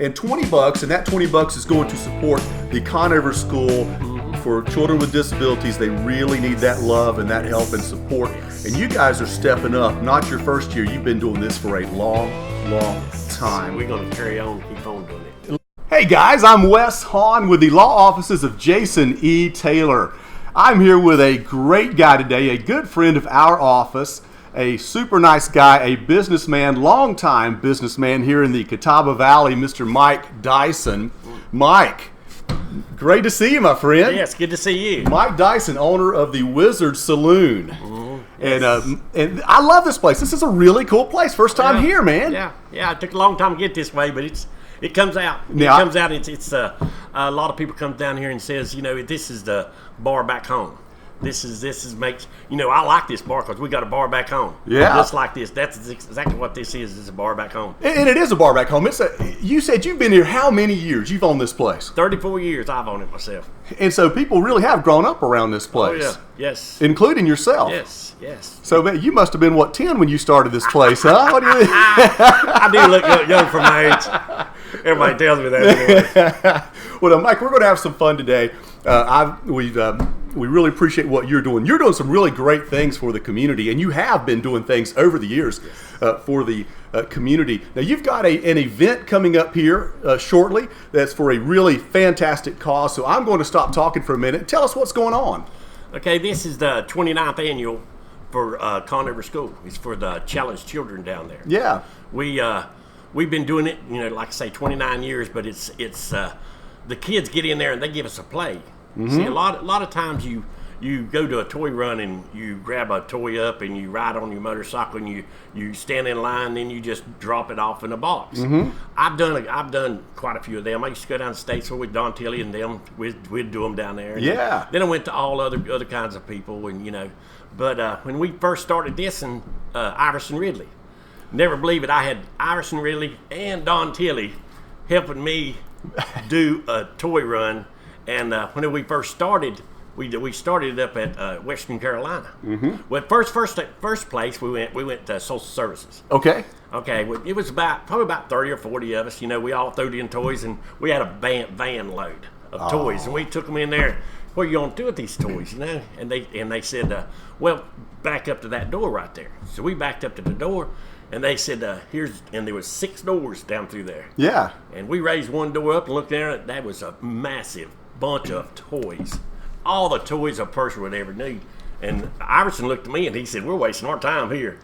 and $20, and that $20 is going to support the Conover School for children with disabilities. They really need that love and that help and support. And you guys are stepping up. Not your first year. You've been doing this for a long time. We're going to carry on, keep on doing it. Hey guys, I'm Wes Hall with the law offices of Jason E. Taylor. I'm here with a great guy today, a good friend of our office, a super nice guy, a businessman, longtime businessman here in the Catawba Valley, Mr. Mike Dyson. Mike, great to see you, my friend. Yes, good to see you. Mike Dyson, owner of the Wizard Saloon. Yes. And I love this place. This is a really cool place. First time here, man. Yeah. It took a long time to get this way, but it comes out. Yeah. It comes out. It's a lot of people come down here and says, this is the bar back home. This is makes I like this bar because we got a bar back home. Yeah, just like this. That's exactly what this is. Is a bar back home. And it is a bar back home. You said you've been here how many years? You've owned this place? 34 years. I've owned it myself. And so people really have grown up around this place. Oh yeah. Yes. Including yourself. Yes. So man, you must have been 10 when you started this place, huh? What do you? I do look young for my age. Everybody tells me that. Anyway. Well, Mike, we're going to have some fun today. We really appreciate what you're doing. You're doing some really great things for the community, and you have been doing things over the years for the community. Now, you've got an event coming up here shortly that's for a really fantastic cause, so I'm going to stop talking for a minute. Tell us what's going on. Okay, this is the 29th annual for Conover School. It's for the challenged children down there. Yeah. We've been doing it, like I say, 29 years, but it's the kids get in there and they give us a play. Mm-hmm. See, a lot of times you go to a toy run and you grab a toy up and you ride on your motorcycle and you stand in line, then you just drop it off in a box. Mm-hmm. I've done quite a few of them. I used to go down to Statesville with Don Tilley and them. We'd do them down there. And yeah. Then I went to all other kinds of people and but when we first started this and Iverson Ridley, never believe it, I had Iverson Ridley and Don Tilley helping me do a toy run. And when we first started, we started up at Western Carolina. Mm-hmm. Well, first place we went to Social Services. Okay. Well, it was probably about 30 or 40 of us. We all threw in toys, and we had a van load of toys, and we took them in there. What are you going to do with these toys? And they said, well, back up to that door right there. So we backed up to the door. And they said, and there was 6 doors down through there. Yeah. And we raised one door up and looked there, and that was a massive bunch of toys. All the toys a person would ever need. And Iverson looked at me and he said, we're wasting our time here.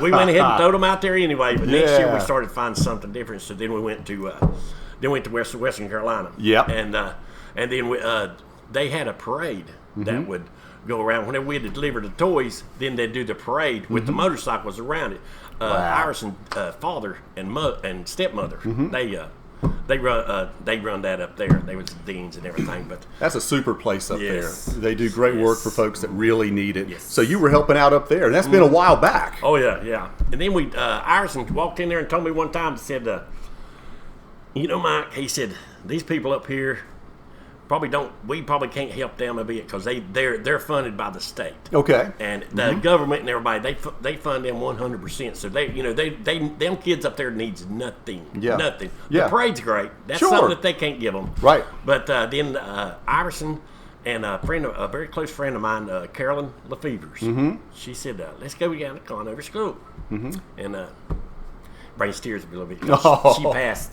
We went ahead and threw them out there anyway, but next year we started finding something different. So then we went to Western Carolina. Yeah. And then they had a parade that would go around. Whenever we had to deliver the toys, then they'd do the parade with the motorcycles around it. Wow. Iverson's father and stepmother, they run that up there. They was the deans and everything. But that's a super place up there. They do great work for folks that really need it. Yes. So you were helping out up there, and that's been a while back. Oh yeah. And then Iverson walked in there and told me one time, he said, Mike, he said, these people up here we probably can't help them a bit because they're funded by the state. Okay. And the government and everybody, they fund them 100%. So them kids up there needs nothing. Yeah. Nothing. Yeah. The parade's great. That's something that they can't give them. Right. But then Iverson and a very close friend of mine, Carolyn Lefevers, she said, let's go down to Conover School. Mm-hmm. And brings tears a little bit.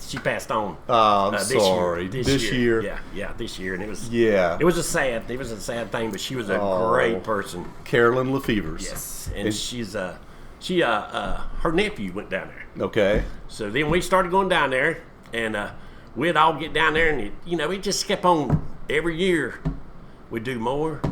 She passed on. I'm sorry. This year. Yeah, this year, and it was. Yeah. It was a sad thing, but she was a great person. Carolyn Lefevers. Yes, and she's her nephew went down there. Okay. So then we started going down there, and we'd all get down there, and it just kept on. Every year, we'd do more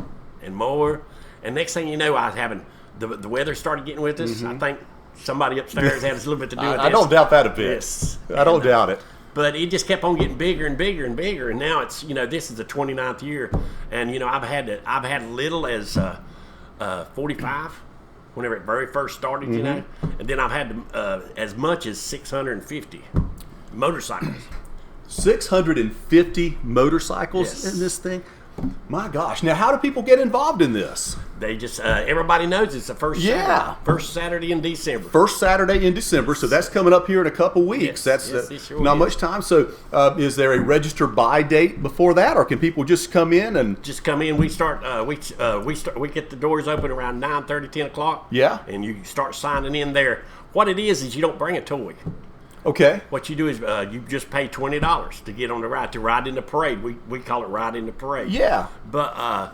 and more, and next thing you know, I was having the weather started getting with us. I think. Somebody upstairs had a little bit to do with this. I don't doubt that a bit. Yes. I don't doubt it. But it just kept on getting bigger and bigger and bigger, and now it's this is the 29th year, and I've had little as 45 whenever it very first started, and then I've had as much as 650 motorcycles. 650 motorcycles in this thing. My gosh. Now, how do people get involved in this? They just everybody knows it's the first Saturday in December. First Saturday in December, so that's coming up here in a couple weeks. That's not much time. So, is there a register by date before that, or can people just come in and just come in? We start. We get the doors open around 9:30, 10 o'clock. Yeah, and you start signing in there. What it is you don't bring a toy. Okay. What you do is you just pay $20 to get on the ride, to ride in the parade. We call it ride in the parade. Yeah. But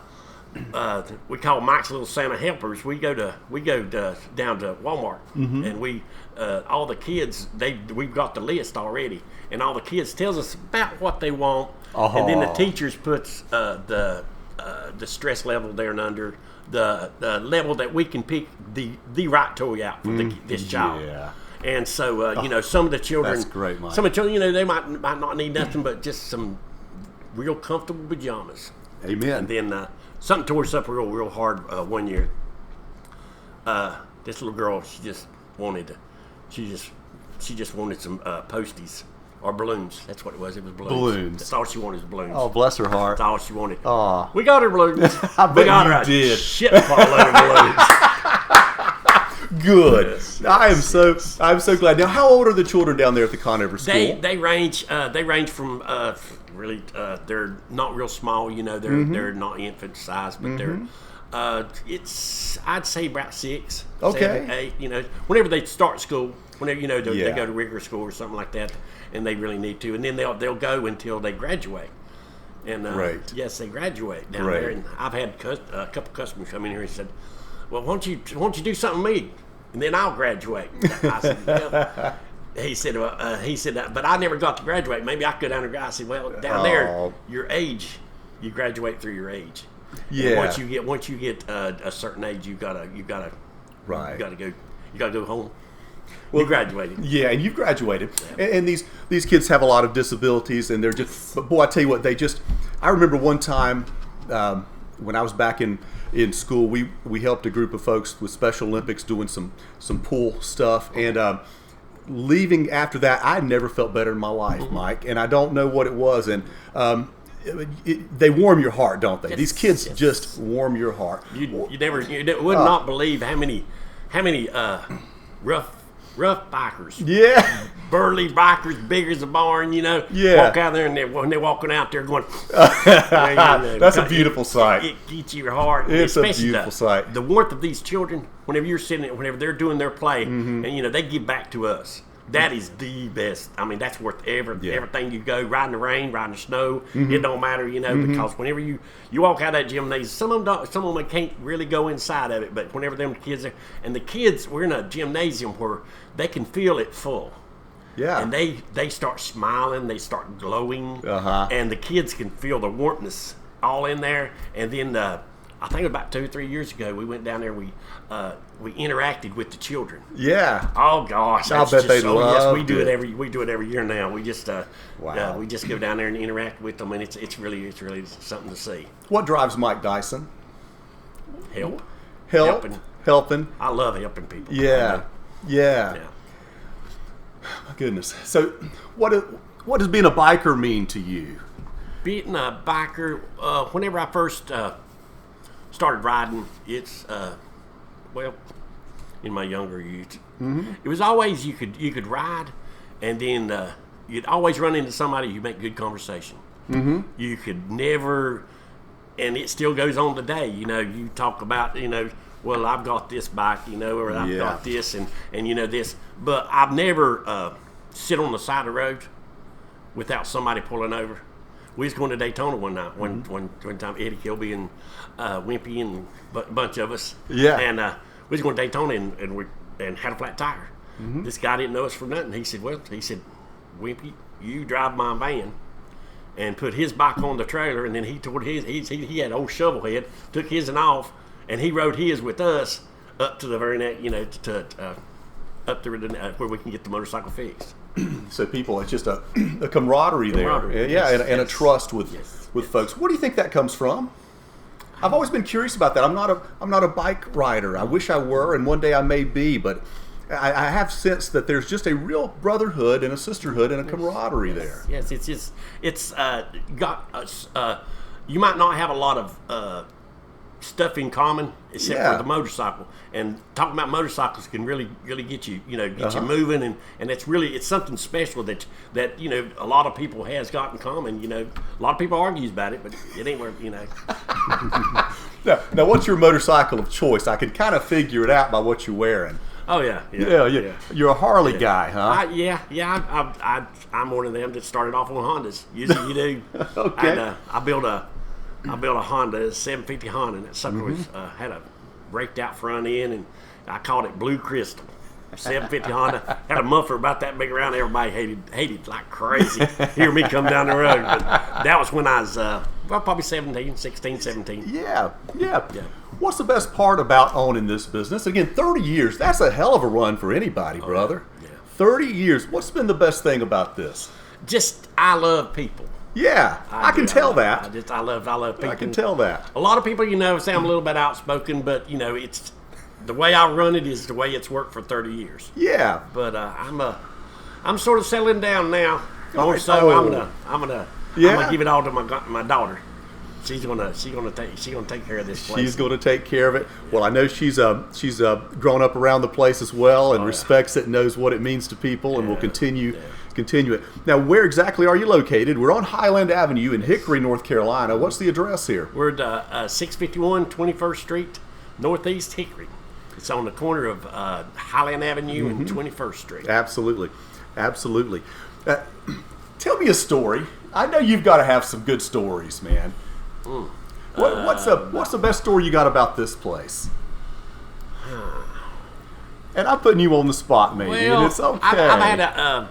we call Mike's Little Santa Helpers. We go down to Walmart, and we all the kids we've got the list already, and all the kids tells us about what they want, and then the teachers puts the stress level there and under the level that we can pick the right toy out for this child. Yeah. And so, some of the children, that's great, Mike. Some of the children, they might not need nothing but just some real comfortable pajamas. Amen. And then something tore us up real hard one year. This little girl, she just wanted some posties or balloons. That's what it was. It was balloons. Balloons. That's all she wanted was balloons. Oh, bless her heart. That's all she wanted. Oh. We got her balloons. I bet we got her you did. a shit load of balloons. Good. Yes. I'm so glad. Now, how old are the children down there at the Conover school? They range from really they're not real small. They're not infant size, but they're I'd say about 6, okay, 7, 8. Whenever they start school, whenever they go to regular school or something like that, and they really need to, and then they'll go until they graduate. And yes, they graduate down there. And I've had a couple customers come in here and said, "Well, why don't you do something with me, and then I'll graduate." I said, well, he said, but I never got to graduate. Maybe I could go down there. I said, well, down there, your age, you graduate through your age. Yeah. And once you get a certain age, you gotta go home. Well, you graduated. Yeah, and you've graduated. Yeah. And these kids have a lot of disabilities, and they're just. But boy, I tell you what, I remember one time when I was back in school, we helped a group of folks with Special Olympics doing some pool stuff, and leaving after that, I never felt better in my life, Mike. And I don't know what it was, and they warm your heart, don't they? Yes, these kids just warm your heart. You would not believe how many rough bikers. Yeah. Burly bikers, big as a barn, Yeah. Walk out there, and when they're walking out there going, that's a beautiful sight. It gets your heart. It's a beautiful sight. The warmth of these children, whenever they're doing their play, and they give back to us. That is the best. I mean, that's worth everything. You go riding the rain, riding the snow. It don't matter, because whenever you walk out of that gymnasium, some of them can't really go inside of it. But whenever them kids are, and the kids, we're in a gymnasium where they can feel it full. Yeah. And they start smiling, they start glowing, and the kids can feel the warmness all in there. And then I think about 2 or 3 years ago, we went down there. We interacted with the children. Yeah. Oh gosh, I bet they love. Yes, we do it every year now. We just we just go down there and interact with them, and it's really something to see. What drives Mike Dyson? Helping. I love helping people. Yeah. My goodness. So, what does being a biker mean to you? Being a biker, whenever I first started riding, it's in my younger youth, it was always you could ride, and then you'd always run into somebody you make good conversation. You could never, and it still goes on today. You talk about well, I've got this bike, or I've got this, and this, but I've never sit on the side of the road without somebody pulling over. We was going to Daytona one night, one time, Eddie Kilby and Wimpy and a bunch of us. Yeah. And we was going to Daytona and had a flat tire. This guy didn't know us for nothing. He said, Wimpy, you drive my van, and put his bike on the trailer, and then he toward his. He had an old shovel head, took his and off, and he rode his with us up to the very next, up to where we can get the motorcycle fixed. So people, it's just a camaraderie there, and a trust with folks. What do you think that comes from? I've always been curious about that. I'm not a bike rider. I wish I were, and one day I may be, but I have sensed that there's just a real brotherhood and a sisterhood and a camaraderie there. Yes, it's got us. you might not have a lot of stuff in common except for the motorcycle. And talking about motorcycles can really get you, get you moving, and it's something special that a lot of people has got in common. A lot of people argues about it, but it ain't where. Now, what's your motorcycle of choice? I can kind of figure it out by what you're wearing. Oh yeah. You're a Harley guy, huh? I'm one of them that started off on Hondas. Usually you do. Okay. And, I built a Honda, a 750 Honda, and that sucker was had a raked out front end, and I called it Blue Crystal. 750 Honda had a muffler about that big around. Everybody hated like crazy. Hear me come down the road. But that was when I was probably 16, 17. Yeah. What's the best part about owning this business? Again, 30 years. That's a hell of a run for anybody, brother. Yeah. 30 years. What's been the best thing about this? Just I love people. Yeah, I can tell that. I love people. I can tell that. A lot of people, say I'm a little bit outspoken, but it's the way I run it is the way it's worked for 30 years. Yeah. But I'm sort of settling down now. More so, I'm gonna give it all to my daughter. She's gonna take care of this place. She's gonna take care of it. Well, I know she's grown up around the place as well and respects it, knows what it means to people, and will continue it. Now, where exactly are you located? We're on Highland Avenue in Hickory, North Carolina. What's the address here? We're at 651 21st Street, Northeast Hickory. It's on the corner of Highland Avenue and 21st Street. Absolutely. Tell me a story. I know you've got to have some good stories, man. What's the best story you got about this place? And I'm putting you on the spot, maybe, and it's okay. I've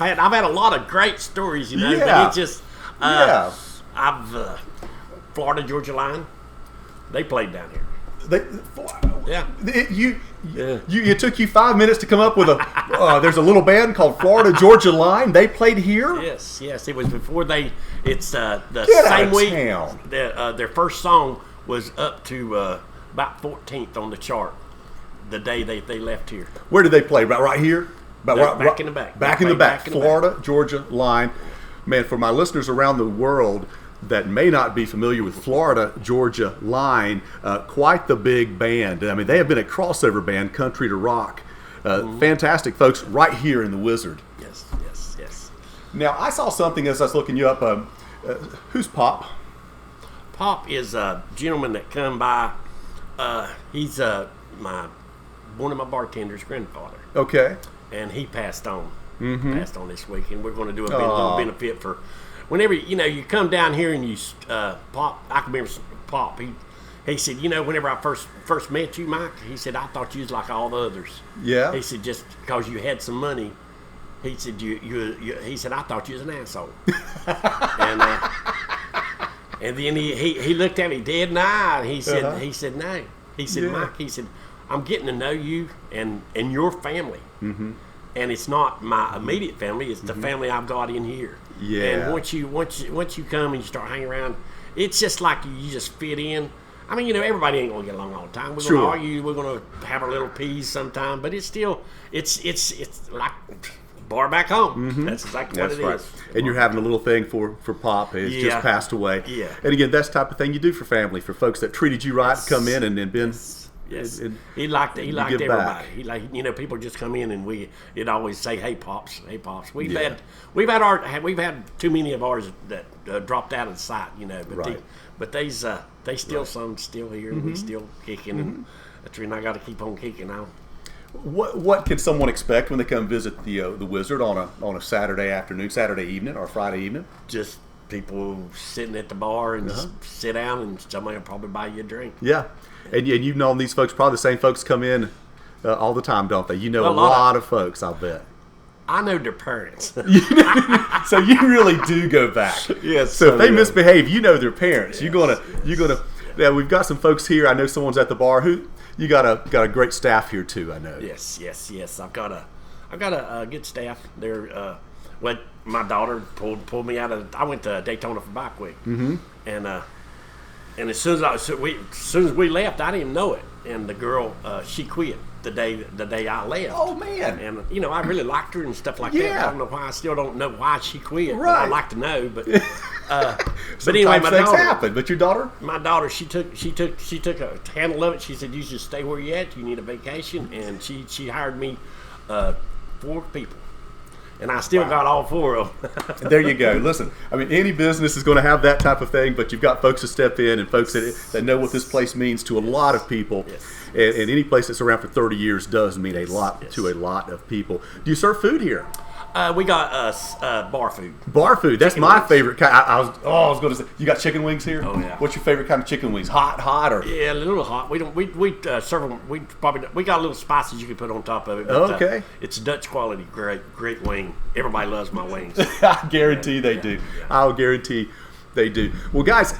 had I've had a lot of great stories, but it's just Florida Georgia Line. They played down here. It took you 5 minutes to come up with there's a little band called Florida Georgia Line. They played here? Yes. It was before the Get same week. Town. Their first song was up to about 14th on the chart the day they left here. Where did they play? Right here? Back in the back. Back in the back. Florida Georgia Line. Man, for my listeners around the world that may not be familiar with Florida Georgia Line, quite the big band. I mean, they have been a crossover band, country to rock. Fantastic folks right here in the Wizard. Yes. Now, I saw something as I was looking you up. Who's Pop? Pop is a gentleman that come by. He's one of my bartender's grandfather. Okay. And he passed on. Passed on this week, and we're going to do a little benefit for. Whenever you come down here and you Pop, I can remember Pop. He said, whenever I first met you, Mike, he said, I thought you was like all the others. Yeah. He said, just because you had some money, he said he said I thought you was an asshole. and then he looked at me dead in the eye, and he said no. He said, Mike, he said, I'm getting to know you and your family. And it's not my immediate family; it's the family I've got in here. Yeah. And once you come and you start hanging around, it's just like you just fit in. I mean, everybody ain't gonna get along all the time. We're gonna argue. We're gonna have our little peas sometime, but it's still it's like bar back home. That's exactly what it is. And you're having a little thing for Pop. He's just passed away. Yeah. And again, that's the type of thing you do for family, for folks that treated you right, come in and been. Yes, he liked everybody. Back. He people just come in and it'd always say, "Hey pops, hey pops." We've had too many of ours that dropped out of sight, But they still some still here, and we still kicking, and that's when I got to keep on kicking now. What can someone expect when they come visit the Wizard on a Saturday afternoon, Saturday evening, or Friday evening? Just people sitting at the bar and just sit down, and somebody will probably buy you a drink. Yeah. And you've known these folks, probably the same folks come in all the time, don't they? You know a lot of folks, I'll bet. I know their parents. So you really do go back. Yes. So if they misbehave, you know their parents. Yes, you're gonna. Yeah, we've got some folks here. I know someone's at the bar. Who you got a great staff here too. I know. Yes. I've got a good staff. They're my daughter pulled me out of. I went to Daytona for Bike Week, and as soon as we left, I didn't even know it. And the girl, she quit. the day I left. Oh man! And you know, I really liked her and stuff like Yeah. that. I don't know why. I still don't know why she quit. But Right. I'd like to know. But But anyway, my things daughter. happen. But your daughter? My daughter, she took a handle of it. She said, "You should stay where you at. You need a vacation." And she hired me 4 people, and I still got all 4 of them. There you go. Listen, I mean, any business is going to have that type of thing, but you've got folks to step in and folks that know what this place means to a lot of people. Yes. And any place that's around for 30 years does mean a lot Yes. to a lot of people. Do you serve food here? We got bar food. Bar food. That's Chicken my wings. favorite kind. I was going to say, you got chicken wings here? Oh, yeah. What's your favorite kind of chicken wings? Hot, or? Yeah, a little hot. We don't. We serve them. We got little spices you can put on top of it. But, Okay. It's Dutch quality. Great wing. Everybody loves my wings. I guarantee they do. I'll guarantee they do. Well, guys,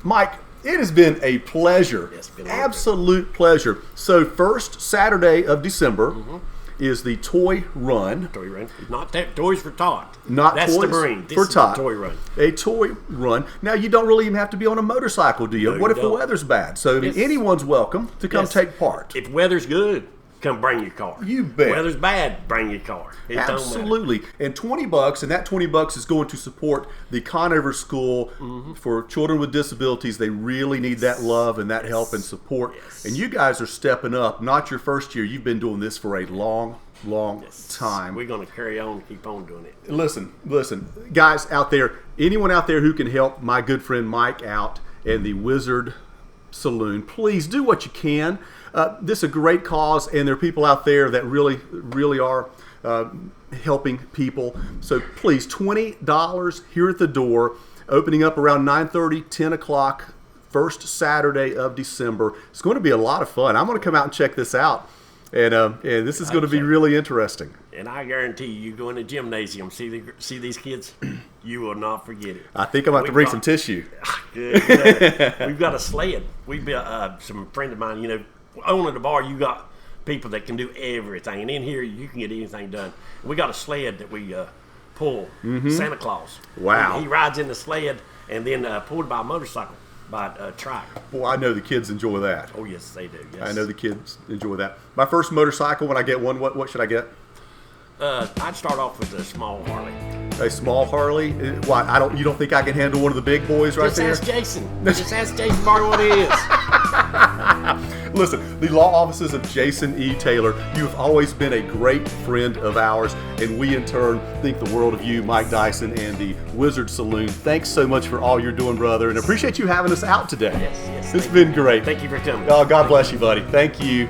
Mike, it has been a pleasure. Yes, been a Absolute pleasure. So, first Saturday of December is the Toy Run. Toy run. Not that toys for tot. Not That's toys the marine. This for is the tot. toy run. A toy run. Now, you don't really even have to be on a motorcycle, do you? No, What you if the don't. weather's bad? So, I mean, Yes. anyone's welcome to come Yes. take part. If weather's good, come bring your car. You bet. Weather's bad, bring your car. It don't matter. Absolutely. And $20, and that $20 is going to support the Conover School for children with disabilities. They really need that love and that help and support. Yes. And you guys are stepping up. Not your first year. You've been doing this for a long time. We're going to carry on and keep on doing it. Listen, guys out there, anyone out there who can help my good friend Mike out and the Wizard Saloon, please do what you can. This is a great cause, and there are people out there that really are helping people. So please, $20 here at the door, opening up around 9:30, 10 o'clock, first Saturday of December. It's going to be a lot of fun. I'm going to come out and check this out, and this is going to be really interesting. And I guarantee you go in the gymnasium, see these kids, you will not forget it. I think I'm about to bring some tissue. Good. We've got a sled. We've got some friend of mine, you know, owning the bar, you got people that can do everything. And in here, you can get anything done. We got a sled that we pull, Santa Claus. Wow. He rides in the sled and then pulled by a motorcycle, by a trike. Boy, I know the kids enjoy that. Oh, yes, they do. Yes. I know the kids enjoy that. My first motorcycle, when I get one, what should I get? I'd start off with a small Harley. A small Harley? Why? You don't think I can handle one of the big boys right Just there? ask Jason. Just ask Jason Barty what it is. Listen, the law offices of Jason E. Taylor, you have always been a great friend of ours, and we in turn think the world of you, Mike Dyson, and the Wizard Saloon. Thanks so much for all you're doing, brother, and appreciate you having us out today. Yes. It's been great. Thank you for coming. Oh, God bless you, buddy. Thank you.